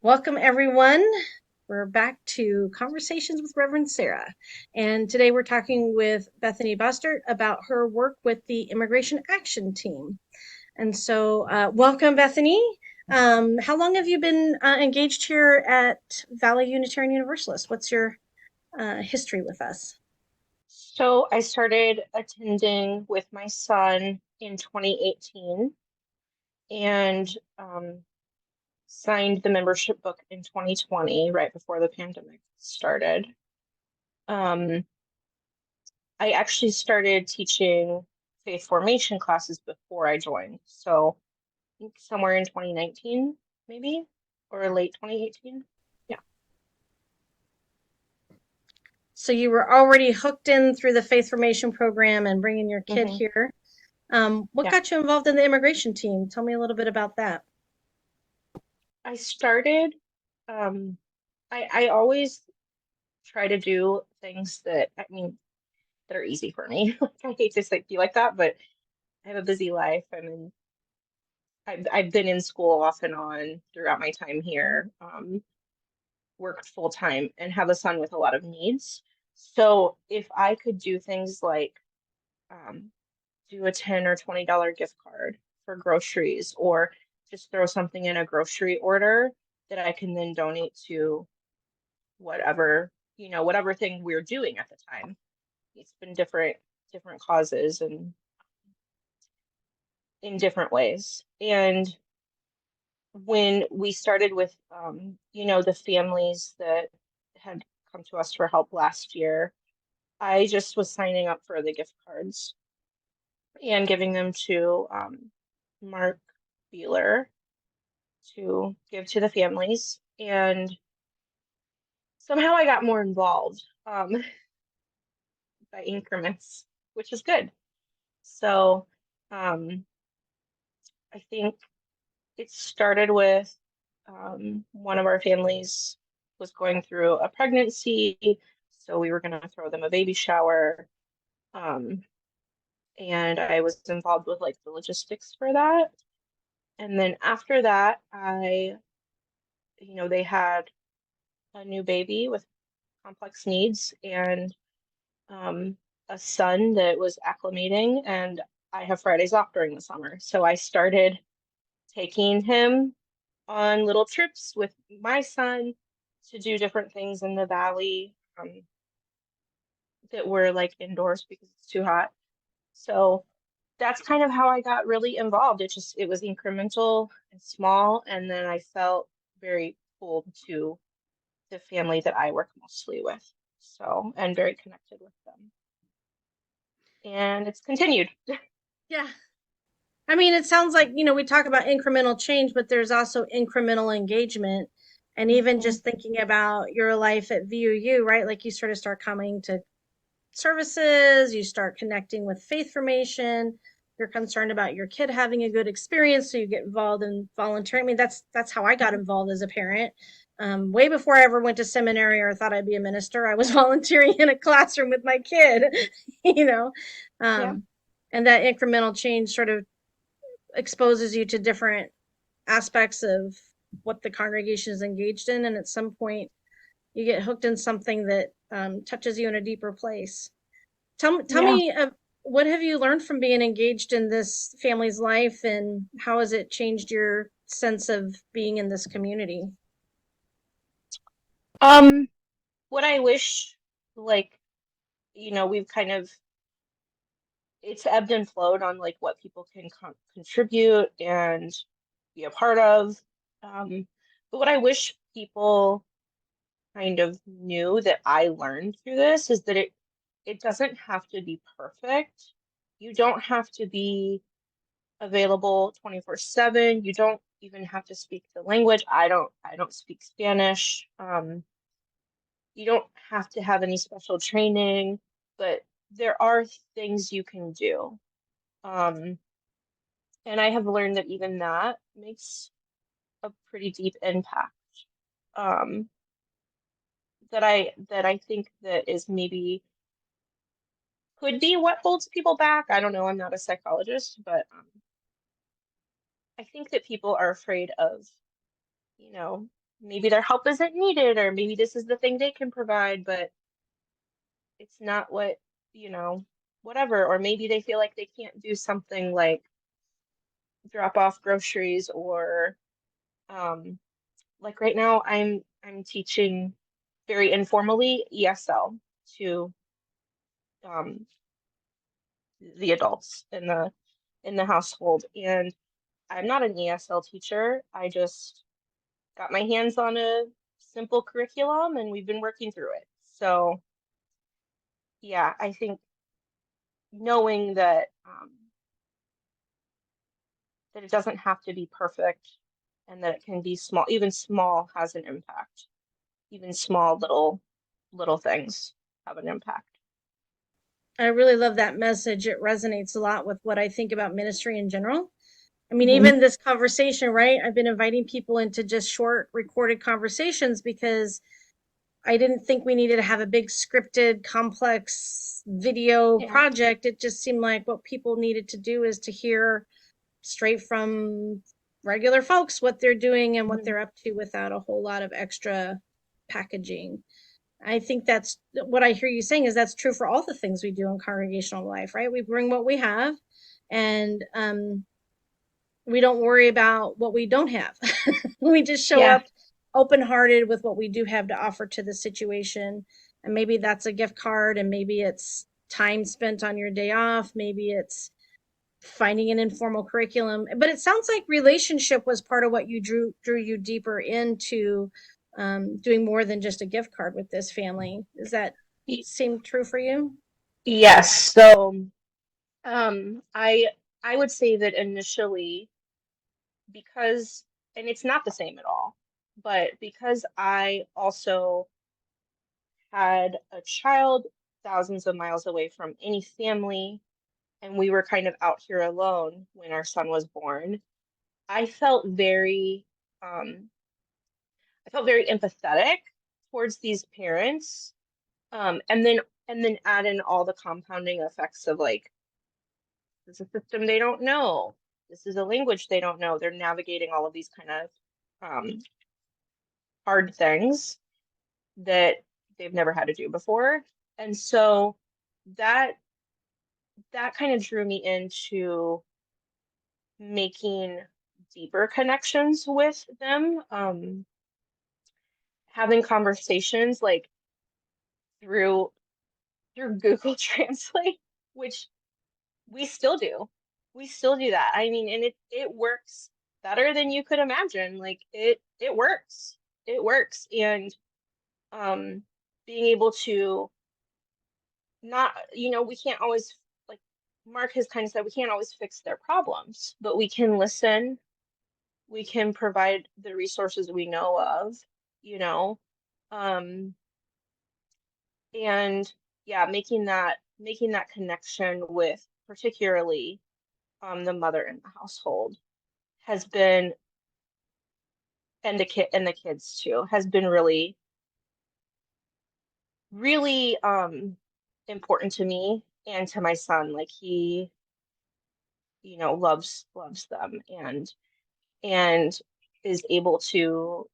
Welcome, everyone. We're back to Conversations with Reverend Sarah. And today we're talking with Bethany Bastert about her work with the Immigration Action Team. And so, welcome, Bethany. How long have you been engaged here at Valley Unitarian Universalist? What's your history with us? So I started attending with my son in 2018 and signed the membership book in 2020, right before the pandemic started. Um, I actually started teaching faith formation classes before I joined. So I think somewhere in 2019, maybe, or late 2018. Yeah. So, you were already hooked in through the Faith Formation program and bringing your kid hmm here. What Yeah. got you involved in the immigration team? Tell me a little bit about that. I started, um, I always try to do things that are easy for me. I hate to be like that, but I have a busy life. I've been in school off and on throughout my time here, worked full time, and have a son with a lot of needs. So if I could do things like um, do a $10 or $20 gift card for groceries, or just throw something in a grocery order that I can then donate to whatever, whatever thing we're doing at the time. It's been different causes and in different ways. And when we started with, the families that had come to us for help last year, I just was signing up for the gift cards and giving them to Mark Beeler to give to the families. And somehow I got more involved by increments, which is good. So um, I think it started with one of our families was going through a pregnancy, so we were going to throw them a baby shower. Um, and I was involved with like the logistics for that. And then after that, they had a new baby with complex needs and um, a son that was acclimating. And I have Fridays off during the summer. So I started taking him on little trips with my son to do different things in the valley that were like indoors because it's too hot. So that's kind of how I got really involved. It was incremental and small, and then I felt very pulled to the family that I work mostly with. So, and very connected with them. And it's continued. Yeah. I mean, it sounds like, we talk about incremental change, but there's also incremental engagement. And even Mhm. just thinking about your life at VUU, right? Like you sort of start coming to services, you start connecting with faith formation, you're concerned about your kid having a good experience, so you get involved in volunteering. I mean, that's how I got involved as a parent. Way before I ever went to seminary or thought I'd be a minister, I was volunteering in a classroom with my kid, you know. Yeah. Um, and that incremental change sort of exposes you to different aspects of what the congregation is engaged in, and at some point you get hooked in something that touches you in a deeper place. Tell Yeah. me, what have you learned from being engaged in this family's life, and how has it changed your sense of being in this community? Um, what I wish, like, we've kind of it's ebbed and flowed on like what people can contribute and be a part of. But what I wish people kind of knew that I learned through this is that it doesn't have to be perfect. You don't have to be available 24/7. You don't even have to speak the language. I don't speak Spanish. You don't have to have any special training, but there are things you can do. Um, and I have learned that even that makes a pretty deep impact. Um, that I think that is maybe could be what holds people back. I don't know. I'm not a psychologist, but I think that people are afraid of, you know, maybe their help isn't needed, or maybe this is the thing they can provide, but it's not what, you know, whatever. Or maybe they feel like they can't do something like drop off groceries or um like right now I'm teaching very informally ESL to um the adults in the household. And I'm not an ESL teacher. I just got my hands on a simple curriculum and we've been working through it. So yeah, I think knowing that it doesn't have to be perfect and that it can be small, even small has an impact. Even small little things have an impact. I really love that message. It resonates a lot with what I think about ministry in general. I mean, Mhm. even this conversation, right? I've been inviting people into just short recorded conversations because I didn't think we needed to have a big scripted, complex video Yeah. project. It just seemed like what people needed to do is to hear straight from regular folks what they're doing and what Mhm. they're up to without a whole lot of extra packaging. I think that's what I hear you saying is that's true for all the things we do in congregational life, right? We bring what we have, and we don't worry about what we don't have. We just show Yeah. up open hearted with what we do have to offer to the situation. And maybe that's a gift card, and maybe it's time spent on your day off, maybe it's finding an informal curriculum. But it sounds like relationship was part of what you drew you deeper into doing more than just a gift card with this family. Does that Y- seem true for you? Yes. So, um, I I would say that initially, because, and it's not the same at all, but because I also had a child thousands of miles away from any family, and we were kind of out here alone when our son was born, I felt very, um, I felt very empathetic towards these parents. And then add in all the compounding effects of like, this is a system they don't know. This is a language they don't know. They're navigating all of these kind of um, hard things that they've never had to do before. And so that that kind of drew me into making deeper connections with them, having conversations like through Google Translate, which we still do. We still do that. I mean, and it works better than you could imagine. Like it works. It works. And um being able to not, we can't always, like Mark has kind of said, we can't always fix their problems, but we can listen, we can provide the resources we know of, you know. Um and yeah, making that connection with particularly the mother in the household has been, and the kids too, has been really really important to me and to my son. Like he, loves them, and is able to,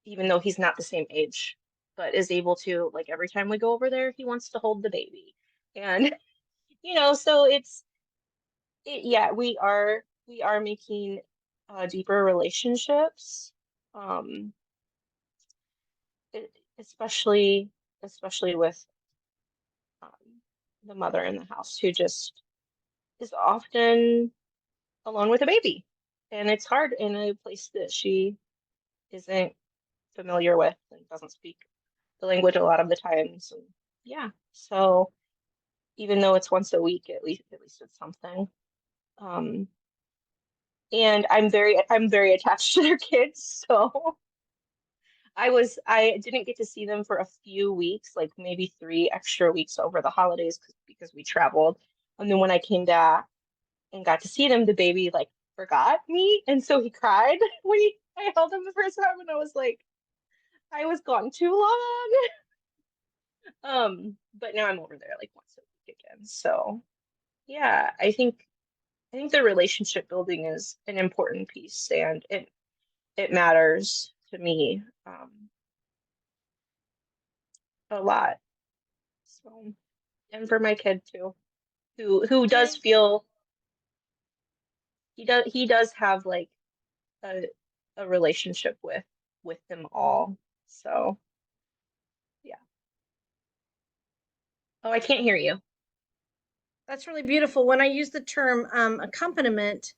even though he's not the same age, but is able to, like, every time we go over there he wants to hold the baby. And so yeah, we are making deeper relationships, um especially with um, the mother in the house, who just is often alone with a baby. And it's hard in a place that she isn't familiar with and doesn't speak the language a lot of the times. And yeah, so even though it's once a week, at least it's something. Um, and I'm very attached to their kids, so I didn't get to see them for a few weeks, like maybe 3 extra weeks over the holidays, because we traveled. And then when I came back and got to see them, the baby like forgot me, and so he cried when I held him the first time, and I was like, I was gone too long. But now I'm over there like once a week again. So yeah, I think the relationship building is an important piece, and it matters to me a lot. So, and for my kid too, who And does feel he does have like a a relationship with them all. So, yeah. Oh, I can't hear you. that's really beautiful. When I use the term accompaniment,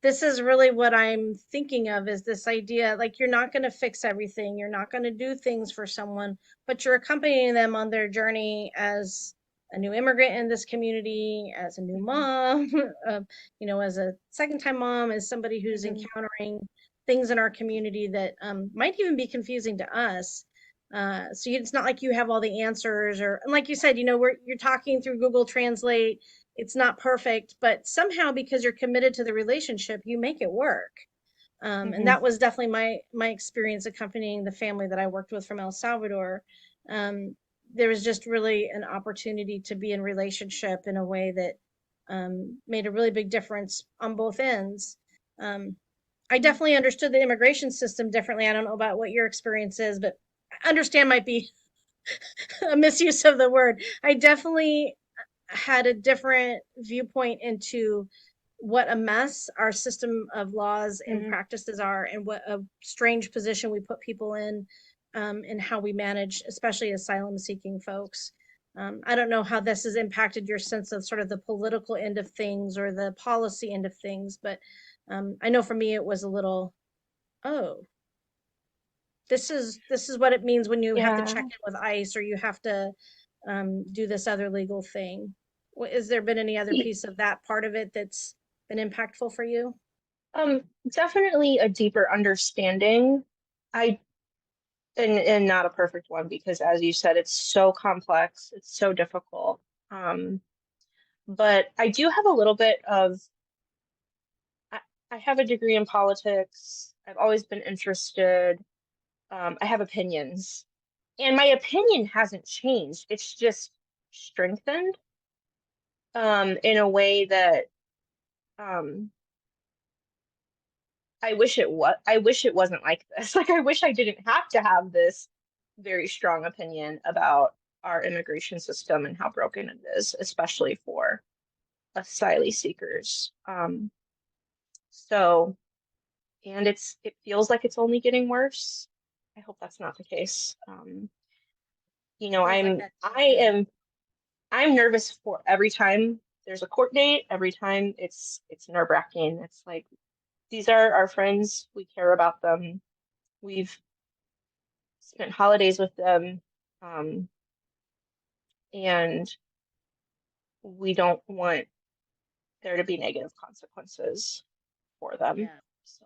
this is really what I'm thinking of is this idea like you're not going to fix everything. You're not going to do things for someone, but you're accompanying them on their journey as a new immigrant in this community, as a new Hmm. mom, as a second time mom, as somebody who's Hmm. encountering things in our community that might even be confusing to us. It's not like you have all the answers, or and like you said, you're talking through Google Translate. It's not perfect, but somehow because you're committed to the relationship, you make it work. And Hmm. that was definitely my experience accompanying the family that I worked with from El Salvador. Um, there was just really an opportunity to be in relationship in a way that made a really big difference on both ends. Um, I definitely understood the immigration system differently. I don't know about what your experience is, but understand might be a misuse of the word. I definitely had a different viewpoint into what a mess our system of laws and Hmm. practices are, and what a strange position we put people in, and how we manage, especially asylum seeking folks. I don't know how this has impacted your sense of sort of the political end of things or the policy end of things, but I know for me it was a little, oh, this is what it means when you have to check Yeah. in with ICE or you have to do this other legal thing. Has there been any other Ye- piece of that part of it that's been impactful for you? Definitely a deeper understanding. I and not a perfect one because as you said, it's so complex, it's so difficult. Um, but I do have a little bit of I, I have a degree in politics. I've always been interested. I have opinions, and my opinion hasn't changed. It's just strengthened in a way that um, I wish it wasn't like this. Like I wish I didn't have to have this very strong opinion about our immigration system and how broken it is, especially for asylum seekers. So, and it feels like it's only getting worse. I hope that's not the case. Feels like that to me I too. am I'm nervous for every time there's a court date, every time it's nerve-wracking. It's like these are our friends, we care about them. We've spent holidays with them, um, and we don't want there to be negative consequences for them. Yeah. So,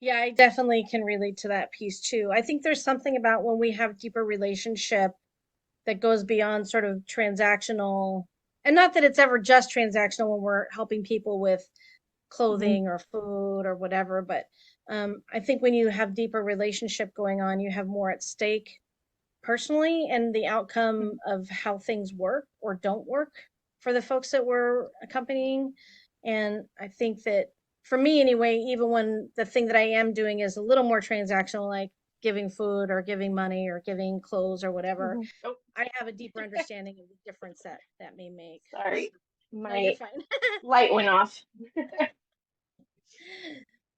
Yeah, I definitely can relate to that piece too. I think there's something about when we have deeper relationship that goes beyond sort of transactional, and not that it's ever just transactional when we're helping people with mhm, clothing or food or whatever, but I think when you have deeper relationship going on, you have more at stake personally and the outcome mhm, of how things work or don't work for the folks that we're accompanying. And I think that for me anyway, even when the thing that I am doing is a little more transactional, like giving food or giving money or giving clothes or whatever, mhm. Oh, I have a deeper understanding of the difference that may make. sorry, No, you're my fine. light went off.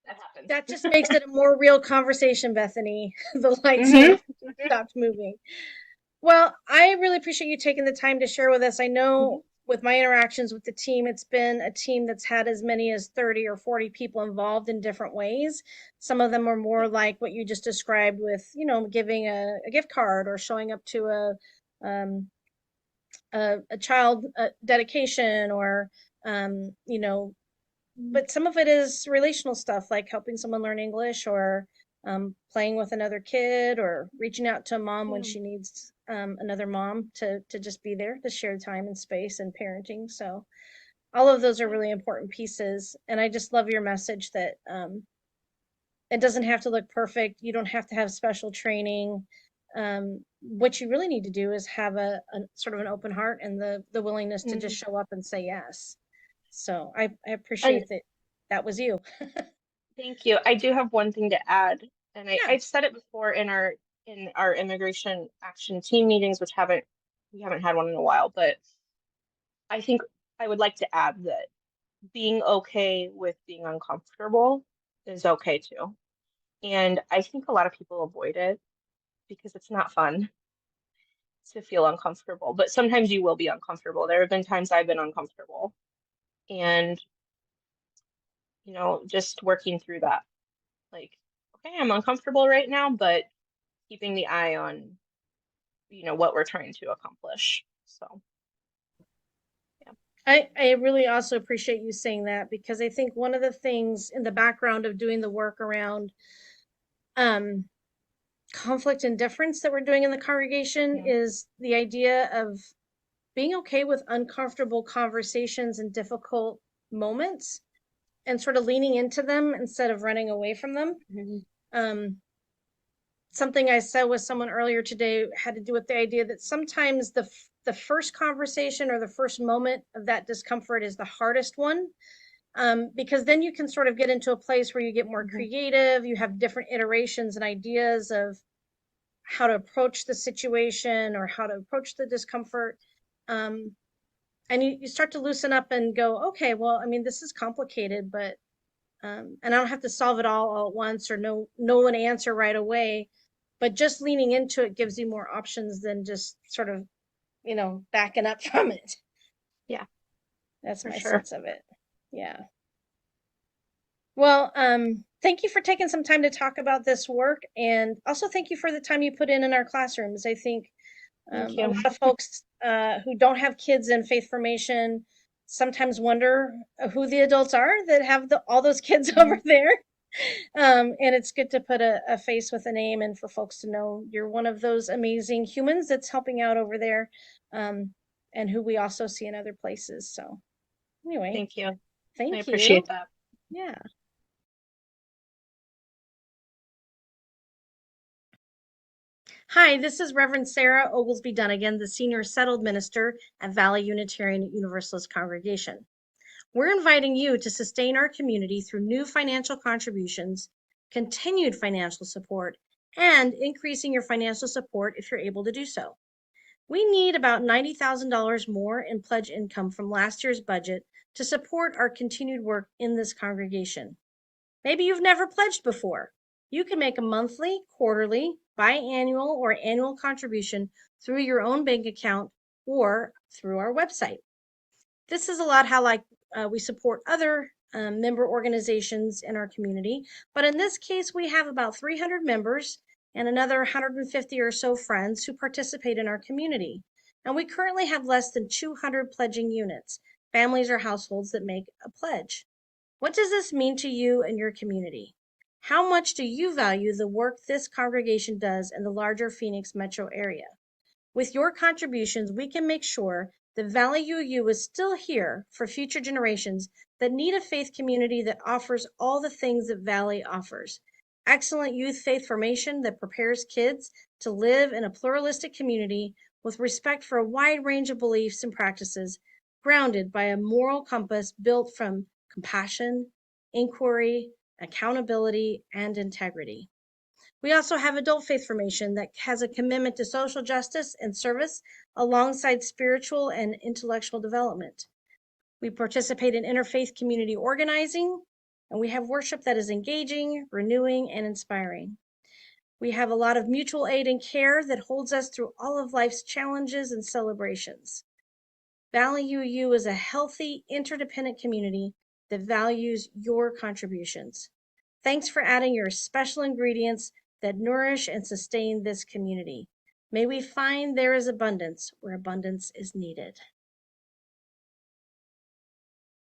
That happens. That just makes it a more real conversation, Bethany. The lights may Hmm. have stopped moving. Well, I really appreciate you taking the time to share with us. I Hmm. know with my interactions with the team, it's been a team that's had as many as 30 or 40 people involved in different ways. Some of them are more like what you just described with, giving a gift card or showing up to um, a child dedication or, but some of it is relational stuff like helping someone learn English or playing with another kid or reaching out to a mom when Yeah. she needs another mom to just be there to share time and space and parenting. So all of those are Yeah. really important pieces. And I just love your message that it doesn't have to look perfect. You don't have to have special training. What you really need to do is have a sort of an open heart and the willingness to just Mhm. show up and say yes. So I And appreciate that that was you. thank you. I do have one thing to add. And Yeah. I've said it before in our immigration action team meetings, which haven't we haven't had one in a while, but I think I would like to add that being okay with being uncomfortable is okay too. And I think a lot of people avoid it because it's not fun to feel uncomfortable, but sometimes you will be uncomfortable. There have been times I've been uncomfortable, and just working through that. Like, okay, I'm uncomfortable right now, but keeping the eye on, what we're trying to accomplish. So, yeah. I really also appreciate you saying that, because I think one of the things in the background of doing the work around um, conflict and difference that we're doing in the congregation Yeah. is the idea of being okay with uncomfortable conversations and difficult moments, and sort of leaning into them instead of running away from them. Mhm. Um, Something I said with someone earlier today had to do with the idea that sometimes the first conversation or the first moment of that discomfort is the hardest one, because then you can sort of get into a place where you get more Mhm. creative. You have different iterations and ideas of how to approach the situation or how to approach the discomfort. Um, and you start to loosen up and go, okay, well, I mean, this is complicated, but and I don't have to solve it all at once or know an answer right away. But just leaning into it gives you more options than just sort of, backing up from it. Yeah, That's for my sure. sense of it. Yeah. Well, thank you for taking some time to talk about this work, and also thank you for the time you put in our classrooms. I think Thank a you. lot of folks who don't have kids in faith formation sometimes wonder who the adults are that have all those kids over Mhm. there. And it's good to put a face with a name, and for folks to know you're one of those amazing humans that's helping out over there, um, and who we also see in other places. So, anyway, Thank you. I thank appreciate you. that. Yeah. Hi, this is Reverend Sarah Oglesby-Dunegan, the Senior Settled Minister at Valley Unitarian Universalist Congregation. We're inviting you to sustain our community through new financial contributions, continued financial support, and increasing your financial support if you're able to do so. We need about $90,000 more in pledge income from last year's budget to support our continued work in this congregation. Maybe you've never pledged before. You can make a monthly, quarterly, biannual, or annual contribution through your own bank account or through our website. This is a lot how we support other member organizations in our community, but in this case we have about 300 members and another 150 or so friends who participate in our community, and we currently have less than 200 pledging units, families or households that make a pledge. What does this mean to you and your community? How much do you value the work this congregation does in the larger Phoenix metro area? With your contributions, we can make sure that Valley UU is still here for future generations that need a faith community that offers all the things that Valley offers. Excellent youth faith formation that prepares kids to live in a pluralistic community with respect for a wide range of beliefs and practices, grounded by a moral compass built from compassion, inquiry, accountability, and integrity. We also have adult faith formation that has a commitment to social justice and service alongside spiritual and intellectual development. We participate in interfaith community organizing, and we have worship that is engaging, renewing, and inspiring. We have a lot of mutual aid and care that holds us through all of life's challenges and celebrations. Valley UU is a healthy, interdependent community that values your contributions. Thanks for adding your special ingredients that nourish and sustain this community. May we find there is abundance where abundance is needed.